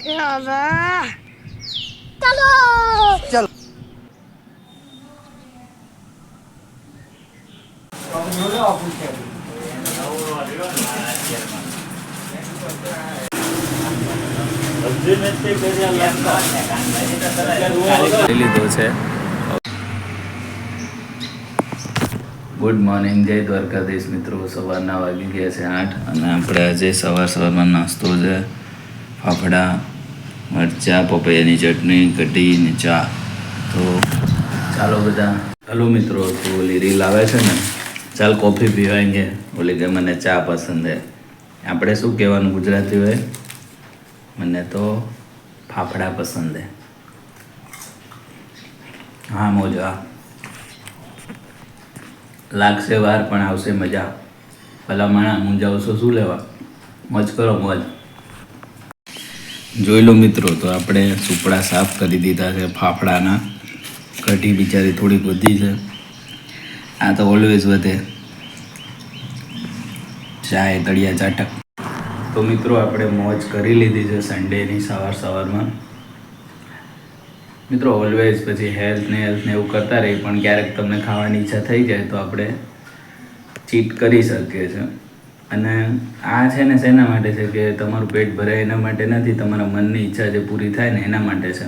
चलो चलो લીધો છે. ગુડ મોર્નિંગ, જય દ્વારકાધીશ મિત્રો. સવારના વાગી ગયા છે 8 અને આપણે આજે સવારમાં નાસ્તો છે ફાફડા, મરચાં, પપૈયાની ચટણી, કઢી ને ચા. તો ચાલો બધા. હલો મિત્રો, તો ઓલી રીલ આવે છે ને, ચાલ કોફી પીવાંગે, ઓલી કે મને ચા પસંદ હે. આપણે શું કહેવાનું ગુજરાતી હોય? મને તો ફાફડા પસંદ હે. હા મોજા લાગશે વાર પણ આવશે મજા. ભલા માણા મૂંઝાવશો શું લેવા, મોજ કરો મોજ. જોઈ લો મિત્રો, તો આપણે સુપડા સાફ કરી દીધા છે ફાફડાના. કઢી બિચારી થોડીક વધી છે, આ તો ઓલવેઝ વધે. ચાય તળિયા ચાટક. તો મિત્રો આપણે મોજ કરી લીધી છે સન્ડેની સવારમાં. મિત્રો ઓલવેઝ પછી હેલ્થ ને એવું કરતા રહીએ, પણ ક્યારેક તમને ખાવાની ઈચ્છા થઈ જાય તો આપણે ચીટ કરી શકીએ છીએ. અને આ છે ને શેના માટે છે કે તમારું પેટ ભરાય એના માટે નથી, તમારા મનની ઈચ્છા જે પૂરી થાય ને એના માટે છે.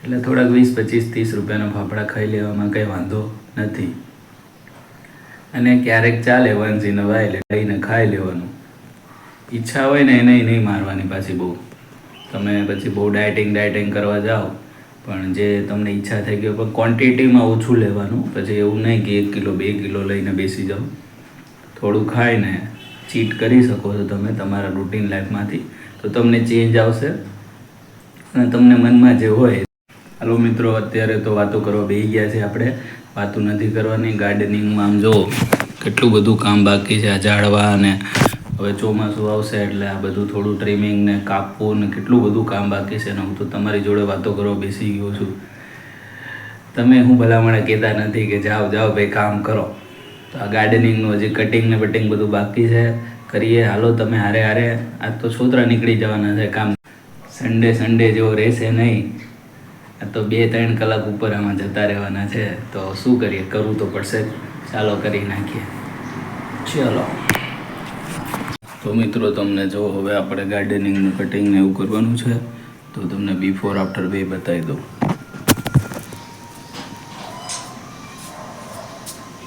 એટલે થોડાક 20, 25, 30 રૂપિયાના ફાફડા ખાઈ લેવામાં કંઈ વાંધો નથી. અને ક્યારેક ચાલે વન્સ ઇન અ વાઇલ લઈને ખાઈ લેવાનું. ઈચ્છા હોય ને એને નહીં મારવાની પાછી બહુ. તમે પછી બહુ ડાયટિંગ કરવા જાઓ, પણ જે તમને ઈચ્છા થઈ ગઈ પણ ક્વોન્ટિટીમાં ઓછું લેવાનું. પછી એવું નહીં કે 1 કિલો 2 કિલો લઈને બેસી જાઓ. થોડું ખાઈને ચીટ કરી શકો છો તમે તમારા રૂટીન લાઈફમાંથી, તો તમને ચેન્જ આવશે અને તમને મનમાં જે હોય. હાલો મિત્રો, અત્યારે તો વાતો કરવા બેસી ગયા છે આપણે. વાતો નથી કરવાની. ગાર્ડનિંગમાં આમ જો કેટલું બધું કામ બાકી છે. આ ઝાડવા અને હવે ચોમાસું આવશે એટલે આ બધું થોડું ટ્રીમિંગ ને કાપવું ને કેટલું બધું કામ બાકી છે ને હું તો તમારી જોડે વાતો કરવા બેસી ગયો છું. તમે હું ભલામણ કહેતા નથી કે જાઓ ભાઈ કામ કરો. તો આ ગાર્ડનિંગનું હજી કટિંગ ને બટિંગ બધું બાકી છે, કરીએ. હાલો તમે હારે આજ તો છોતરા નીકળી જવાના છે કામ. સન્ડે જેવો રહેશે નહીં. આ તો 2-3 કલાક ઉપર આમાં જતા રહેવાના છે. તો શું કરીએ, કરવું તો પડશે. ચાલો કરી નાખીએ. ચલો તો મિત્રો, તમને જો હવે આપણે ગાર્ડનિંગનું કટિંગ ને એવું કરવાનું છે, તો તમને બિફોર આફ્ટર બે બતાવી દઉં.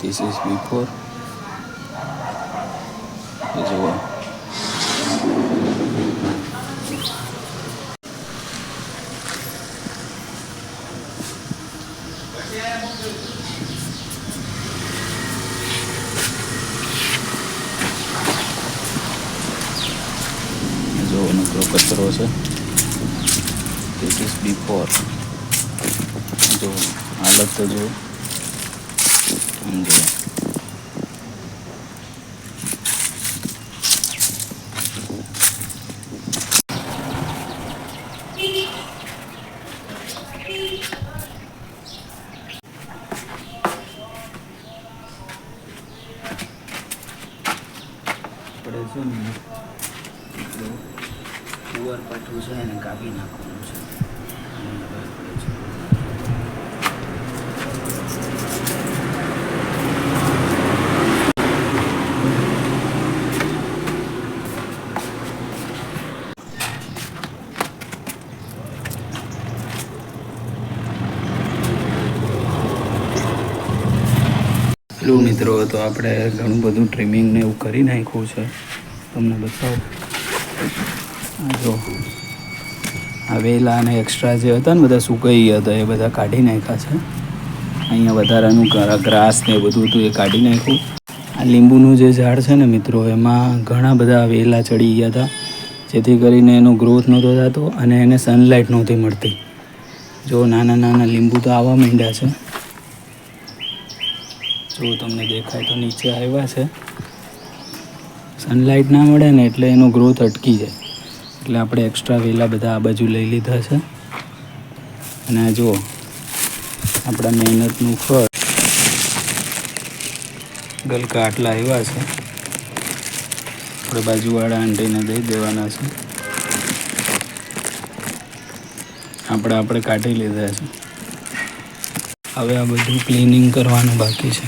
This is before. જુઓ નકરો કચરો છે. This is before. જો હાલત તો જો સમજો. આપણે શું કુંવર પાઠું છે એને કાપી નાખવાનું છે. હેલો મિત્રો, તો આપણે ઘણું બધું ટ્રીમિંગ ને એવું કરી નાખ્યું છે. તમને બતાવો. જો આ વેલા અને એક્સ્ટ્રા જે હતા ને બધા સુકાઈ ગયા હતા એ બધા કાઢી નાખ્યા છે. અહીંયા વધારાનું ગ્રાસ ને એ બધું હતું એ કાઢી નાખ્યું. આ લીંબુનું જે ઝાડ છે ને મિત્રો, એમાં ઘણા બધા વેલા ચડી ગયા હતા, જેથી કરીને એનો ગ્રોથ નહોતો થતો અને એને સનલાઇટ નહોતી મળતી. જો નાના લીંબુ તો આવવા માંડ્યા છે. જો તમને દેખાય તો નીચે આવ્યા છે. સનલાઇટ ના મળે ને એટલે એનો ગ્રોથ અટકી જાય. એટલે આપણે એક્સ્ટ્રા વેલા બધા આ બાજુ લઈ લીધા છે. અને જો આપણા મહેનતનું ફળ ગલકા આટલા આવ્યા છે. આપણે બાજુવાળા આંટીને દઈ દેવાના છે. આપણે કાઢી લીધા છે. હવે આ બધું ક્લિનિંગ કરવાનું બાકી છે.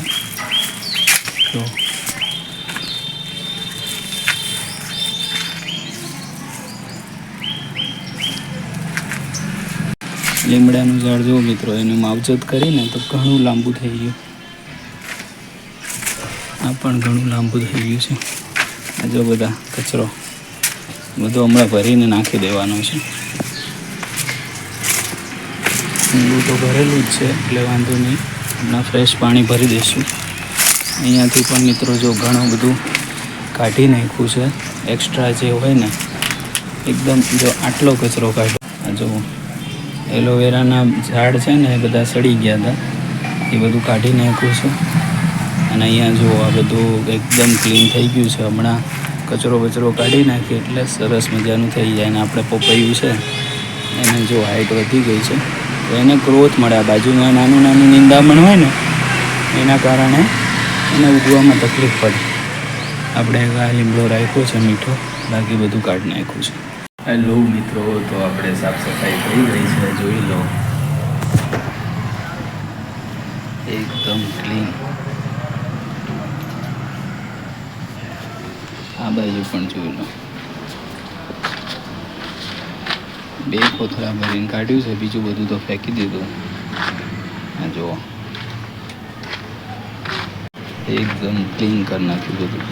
તો લીમડાનું ઝાડ જુઓ મિત્રો, એને માવજત કરીને તો ઘણું લાંબુ થઈ ગયું. આ પણ ઘણું લાંબુ થઈ ગયું છે. આ જો બધા કચરો બધો હમણાં ભરીને નાખી દેવાનો છે. ઊંડું તો ભરેલું જ છે એટલે વાંધો નહીં. હમણાં ફ્રેશ પાણી ભરી દઈશું. અહીંયાથી પણ મિત્રો જો ઘણું બધું કાઢી નાખ્યું છે. એક્સ્ટ્રા જે હોય ને એકદમ, જો આટલો કચરો કાઢો. આ જો એલોવેરાના ઝાડ છે ને એ બધા સડી ગયા હતા, એ બધું કાઢી નાખ્યું છે. અને અહીંયા જો આ બધું એકદમ ક્લીન થઈ ગયું છે. હમણાં કચરો કાઢી નાખીએ એટલે સરસ મજાનું થઈ જાય. અને આપણે પપૈયું છે એને જો હાઈટ વધી ગઈ છે તો એને ગ્રોથ મળે. આ બાજુમાં નાનું નિંદામણ હોય ને એના કારણે એને ઉગવામાં તકલીફ પડે. આપણે આ લીમડો રાખ્યો છે મીઠો, બાકી બધું કાઢી નાખ્યું છે. હેલો મિત્રો, તો આપણે સાફ સફાઈ થઈ ગઈ છે, જોઈ લો એકદમ ક્લીન. આ બાજુ પણ જોઈ લો, 2 કોથળા ભરીને કાઢ્યું છે, બીજું બધું તો ફેંકી દીધું. આ જુઓ એકદમ ક્લીન કરી નાખ્યું બધું.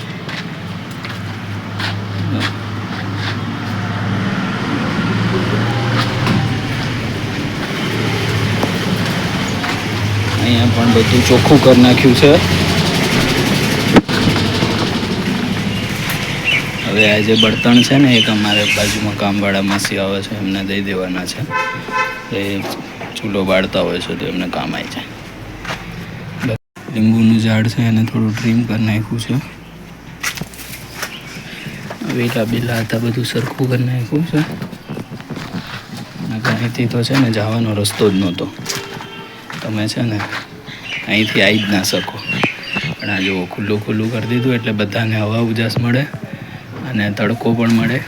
અહીંયા પણ બધું ચોખ્ખું કરી નાખ્યું છે. હવે આ જે બળતણ છે ને એક અમારે બાજુમાં કામવાળા માસી આવે છે, એમને દઈ દેવાના છે. એ ચૂલો બાળતા હોય છે તો એમને કામ આવી જાય. લીંબુનું ઝાડ છે એને થોડું ટ્રીમ કરી નાખ્યું છે. વેલા બેલા હતા બધું સરખું કરી નાખ્યું છે. અહીંથી તો છે ને જવાનો રસ્તો જ નહોતો. તમે છે ને અહીંથી આવી જ ના શકો. પણ આ જુઓ ખુલ્લું કરી દીધું એટલે બધાને હવા ઉજાસ મળે અને તડકો પણ મળે,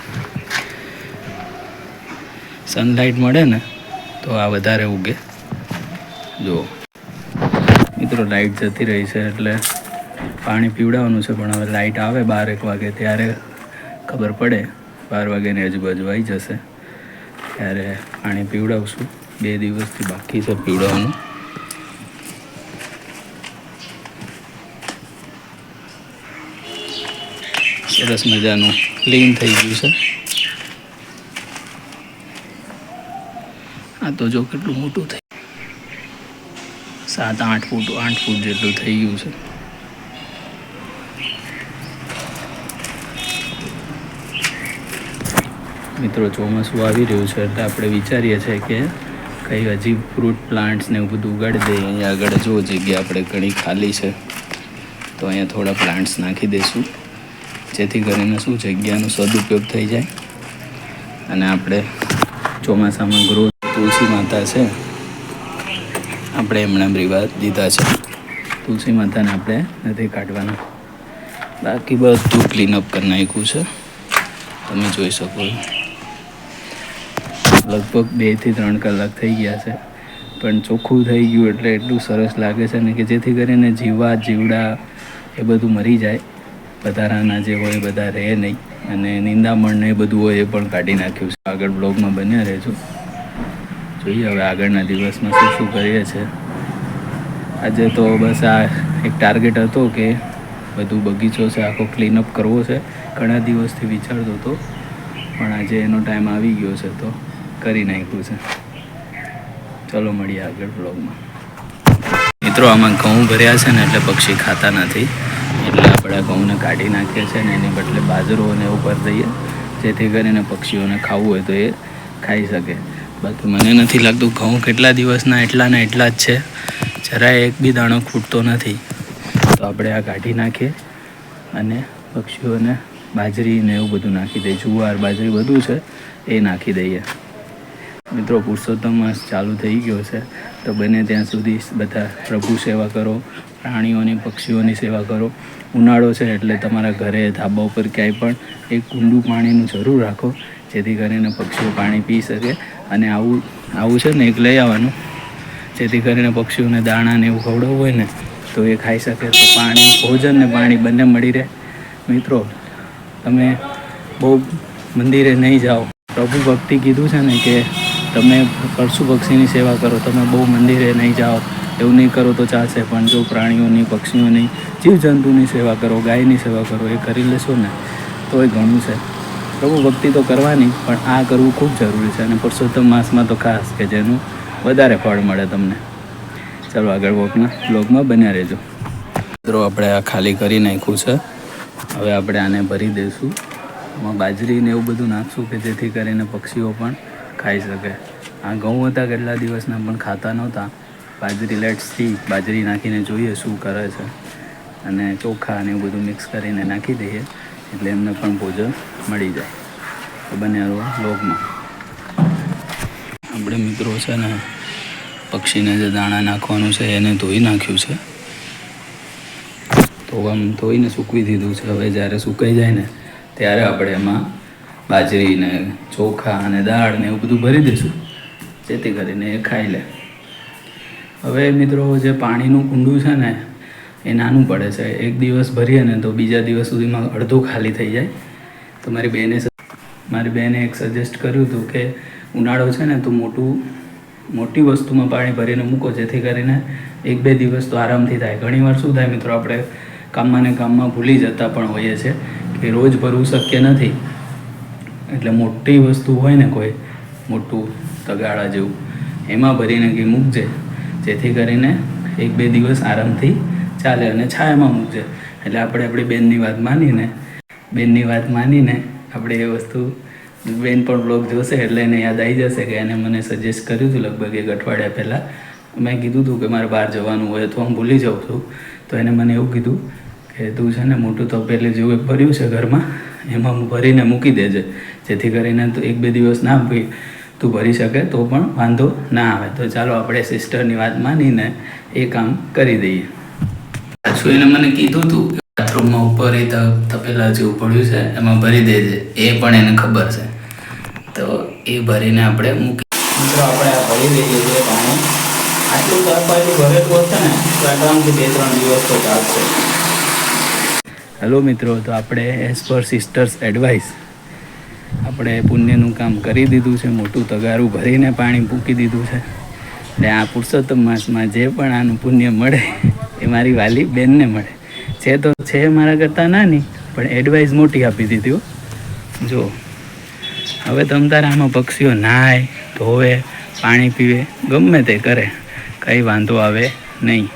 સનલાઇટ મળે ને તો આ વધારે ઉગે. જુઓ મિત્રો, લાઇટ જતી રહી છે એટલે પાણી પીવડાવવાનું છે. પણ હવે લાઇટ આવે 12-1 વાગે ત્યારે ખબર પડે. 12 વાગ્યાની આજુબાજુ આવી જશે ત્યારે પાણી પીવડાવશું. 2 દિવસથી બાકી છે પીવડાવવાનું. સરસ મજાનું ક્લીન થઈ ગયું છે. આ તો જો કેટલું મોટું થઈ, 7-8 ફૂટ જેટલું થઈ ગયું છે. મિત્રો, ચોમાસું આવી રહ્યું છે એટલે આપણે વિચારીએ છીએ કે કંઈ હજી ફ્રૂટ પ્લાન્ટ્સ ને એવું બધું ઉગાડી દઈએ. અહીંયા આગળ જો જગ્યા આપણે ઘણી ખાલી છે તો અહીંયા થોડા પ્લાન્ટ્સ નાખી દઈશું, જેથી કરીને શું જગ્યાનો સદુપયોગ થઈ જાય. અને આપણે ચોમાસામાં ગ્રોથ. તુલસી માતા છે, આપણે એમણે રીવા દીધા છે. તુલસી માતાને આપણે નથી કાઢવાના, બાકી બધું ક્લીનઅપ કરી નાખ્યું છે. તમે જોઈ શકો લગભગ 2 થી 3 કલાક થઈ ગયા છે, પણ ચોખ્ખું થઈ ગયું એટલે એટલું સરસ લાગે છે ને કે જેથી કરીને જીવડા એ બધું મરી જાય. વધારાના જે હોય બધા રહે નહીં. અને નિંદામણ ને એ બધું હોય એ પણ કાઢી નાખ્યું છે. આગળ બ્લોગમાં બન્યા રહેજો. જોઈએ હવે આગળના દિવસમાં શું કરીએ છીએ. આજે તો બસ આ એક ટાર્ગેટ હતો કે બધું બગીચો છે આખો ક્લીનઅપ કરવો છે. ઘણા દિવસથી વિચારતો હતો, પણ આજે એનો ટાઈમ આવી ગયો છે તો કરી નાખ્યું છે. ચલો મળીએ આગળ બ્લોગમાં. મિત્રો, આમાં ઘઉં ભર્યા છે ને એટલે પક્ષી ખાતા નથી, એટલે આપણે ઘઉંને કાઢી નાખીએ છીએ ને એની બદલે બાજરો અને એવું ભરી દઈએ, જેથી કરીને પક્ષીઓને ખાવું હોય તો એ ખાઈ શકે. બાકી મને નથી લાગતું ઘઉં કેટલા દિવસના એટલા ને એટલા જ છે, જરાય એક બી દાણો ખૂટતો નથી. તો આપણે આ કાઢી નાખીએ અને પક્ષીઓને બાજરી ને એવું બધું નાખી દઈએ. જુવાર, બાજરી બધું છે એ નાખી દઈએ. મિત્રો, પુરુષોત્તમ માસ ચાલુ થઈ ગયો છે તો બને ત્યાં સુધી બધા પ્રભુ સેવા કરો, પ્રાણીઓની પક્ષીઓની સેવા કરો. ઉનાળો છે એટલે તમારા ઘરે ધાબા ઉપર ક્યાંય પણ એક ઊંડું પાણીનું જરૂર રાખો, જેથી કરીને પક્ષીઓ પાણી પી શકે. અને આવું છે ને એક લઈ આવવાનું, જેથી કરીને પક્ષીઓને દાણા ને એવું ખવડાવવું હોય ને તો એ ખાઈ શકે. તો પાણી, ભોજન ને પાણી બંને મળી રહે. મિત્રો, તમે બહુ મંદિરે નહીં જાઓ. પ્રભુ ભક્તિ કીધું છે ને કે તમે પશુ પક્ષીની સેવા કરો. તમે બહુ મંદિરે નહીં જાઓ, એવું નહીં કરો તો ચાલશે, પણ જો પ્રાણીઓની, પક્ષીઓની, જીવજંતુની સેવા કરો, ગાયની સેવા કરો, એ કરી લેશો ને તો એ ઘણું છે. પ્રભુ ભક્તિ તો કરવાની, પણ આ કરવું ખૂબ જરૂરી છે. અને પુરુષોત્તમ માસમાં તો ખાસ, કે જેનું વધારે ફળ મળે તમને. ચાલો આગળ બ્લોગમાં બન્યા રહેજો. મિત્રો, આપણે આ ખાલી કરી નાખ્યું છે. હવે આપણે આને ભરી દઈશું. એમાં બાજરી ને એવું બધું નાખશું કે જેથી કરીને પક્ષીઓ પણ ખાઈ શકે. આ ઘઉં હતા કેટલા દિવસના પણ ખાતા નહોતા. બાજરી લેટ્સથી બાજરી નાખીને જોઈએ શું કરે છે. અને ચોખા ને એવું બધું મિક્સ કરીને નાખી દઈએ એટલે એમને પણ ભોજન મળી જાય. તો બન્યા બ્લોગમાં. આપણે મિત્રો છે ને પક્ષીને જે દાણા નાખવાનું છે એને ધોઈ નાખ્યું છે. તો આમ ધોઈને સૂકવી દીધું છે. હવે જ્યારે સુકાઈ જાય ને ત્યારે આપણે એમાં બાજરી ને ચોખા અને દાળ ને એવું બધું ભરી દઈશું, જેથી કરીને એ ખાઈ લે. હવે મિત્રો, જે પાણીનું કુંડું છે ને એ નાનું પડે છે. એક દિવસ ભરીએ ને તો બીજા દિવસ સુધીમાં અડધું ખાલી થઈ જાય. તો મારી બેને એક સજેસ્ટ કર્યું હતું કે ઉનાળો છે ને તો મોટી વસ્તુમાં પાણી ભરીને મૂકો, જેથી કરીને 1-2 દિવસ તો આરામથી થાય. ઘણીવાર શું થાય મિત્રો, આપણે કામમાં ભૂલી જતા પણ હોઈએ છીએ કે રોજ ભરવું શક્ય નથી. એટલે મોટી વસ્તુ હોય ને, કોઈ મોટું તગાળા જેવું, એમાં ભરીને કંઈ મૂકજે, જેથી કરીને 1-2 દિવસ આરામથી ચાલે. અને છાયામાં મૂકજે. એટલે આપણે આપણી બેનની વાત માનીને આપણે એ વસ્તુ, બેન પણ બ્લોગ જોશે એટલે એને યાદ આવી જશે કે એને મને સજેસ્ટ કર્યું હતું લગભગ 1 અઠવાડિયા પહેલાં. મેં કીધું હતું કે મારે બહાર જવાનું હોય તો હું ભૂલી જાઉં છું. તો એને મને એવું કીધું કે તું છે ને મોટું તપેલું જેવું ભર્યું છે ઘરમાં, એમાં ભરીને મૂકી દેજે, જેથી કરીને તું 1-2 દિવસ ના તું ભરી શકે તો પણ વાંધો ના આવે. તો ચાલો આપણે સિસ્ટરની વાત માનીને એ કામ કરી દઈએ. પાછું એને મને કીધું હતું કે બાથરૂમમાં ઉપર એ તપેલા જેવું પડ્યું છે એમાં ભરી દેજે. એ પણ એને ખબર છે. તો એ ભરીને આપણે મૂકી. મિત્રો, આપણે આ ભરી દઈએ છીએ પાણી. આટલું તપેલું ભરેલું હશે ને તો આરામથી 2-3 દિવસ તો ચાલશે. હેલો મિત્રો, તો આપણે એઝ પર સિસ્ટર્સ એડવાઇસ આપણે પુણ્યનું કામ કરી દીધું છે. મોટું તગારું ભરીને પાણી મૂકી દીધું છે. એટલે આ પુરુષોત્તમ માસમાં જે પણ આનું પુણ્ય મળે એ મારી વાલી બેનને મળે. છે મારા કરતાં નાની, પણ એડવાઇસ મોટી આપી દીધી. જો હવે તમ તારે આમાં પક્ષીઓ નાય, ધોવે, પાણી પીવે, ગમે તે કરે, કંઈ વાંધો આવે નહીં.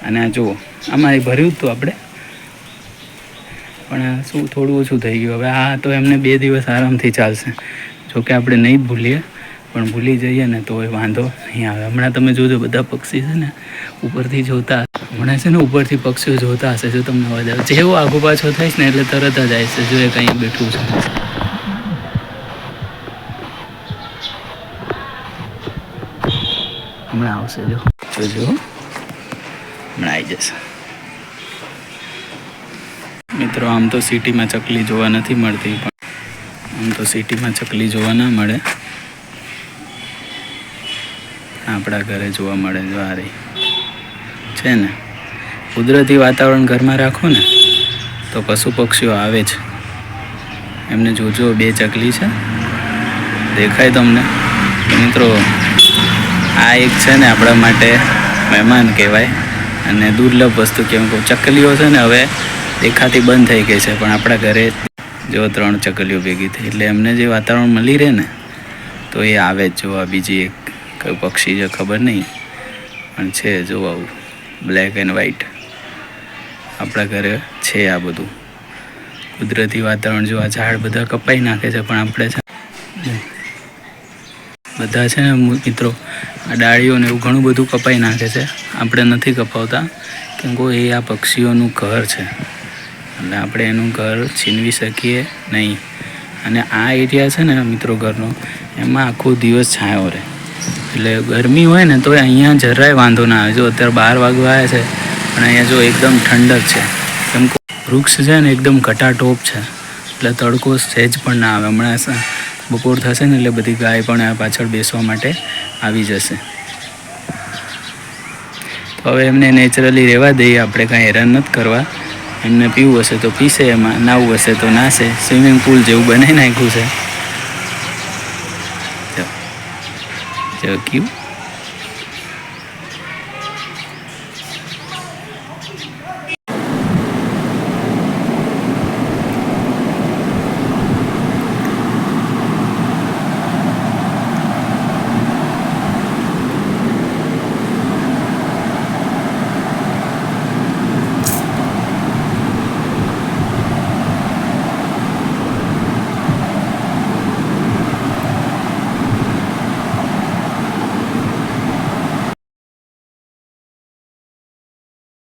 અને આ જુઓ, આમાં ભર્યું જ તો આપણે, પણ શું થોડું ઓછું થઈ ગયું. હવે આ તો એમને 2 દિવસ આરામથી ચાલશે. જોકે આપણે નહીં જ ભૂલીએ, પણ ભૂલી જઈએ ને તો એ વાંધો નહીં આવે. હમણાં તમે જોજો, બધા પક્ષી છે ને ઉપરથી જોતા, હમણાં છે ને ઉપરથી પક્ષીઓ જોતા હશે. જો તમને અવાજ આવે, જેવો આગો પાછો થઈશ ને એટલે તરત જ આવશે. જો એ કંઈ બેઠું છે, હમણાં આવશે. જોજો, હમણાં આવી જશે. મિત્રો, આમ તો સિટીમાં ચકલી જોવા નથી મળતી, પણ આમ તો સિટીમાં ચકલી જોવા ના મળે, આપણા ઘરે જોવા મળે. જો આ રહી છે ને. કુદરતી વાતાવરણ ઘરમાં રાખો ને તો પશુ પક્ષીઓ આવે જ. એમને જોજો, 2 ચકલી છે, દેખાય તમને? મિત્રો, આ એક છે ને આપણા માટે મહેમાન કહેવાય અને દુર્લભ વસ્તુ. કેમ કહું, ચકલીઓ છે ને હવે દેખાતી બંધ થઈ ગઈ છે, પણ આપણા ઘરે જો 3 ચકલીઓ ભેગી થઈ, એટલે એમને જે વાતાવરણ મળી રહે ને તો એ આવે જ. જોવા બીજી એક કયું પક્ષી છે ખબર નહીં, પણ છે જો આવું બ્લેક એન્ડ વ્હાઈટ. આપણા ઘરે છે આ બધું કુદરતી વાતાવરણ. જો આ ઝાડ બધા કપાઈ નાખે છે, પણ આપણે છે બધા છે ને મિત્રો, આ ડાળીઓ ને એવું ઘણું બધું કપાઈ નાખે છે. આપણે નથી કપાવતા, કેમ કે એ આ પક્ષીઓનું ઘર છે, એટલે આપણે એનું ઘર છીનવી શકીએ નહીં. અને આ એરિયા છે ને મિત્રો ઘરનો, એમાં આખો દિવસ છાંયો રહે. એટલે ગરમી હોય ને તો અહીંયા જરાય વાંધો ના આવે. જો અત્યારે 12 વાગવા આવ્યા છે, પણ અહીંયા જો એકદમ ઠંડક છે. કેમ કે વૃક્ષ છે ને એકદમ ઘટાટોપ છે, એટલે તડકો સહેજ પણ ના આવે. હમણાં બપોર થશે ને એટલે બધી ગાય પણ આ પાછળ બેસવા માટે આવી જશે. તો હવે એમને નેચરલી રહેવા દઈએ, આપણે કાંઈ હેરાન નથી કરવા. એમને પીવું હશે તો પીશે, એમાં નાહવું હશે તો નાશે. સ્વિમિંગ પુલ જેવું બનાવી નાખ્યું છે. જો ક્યુ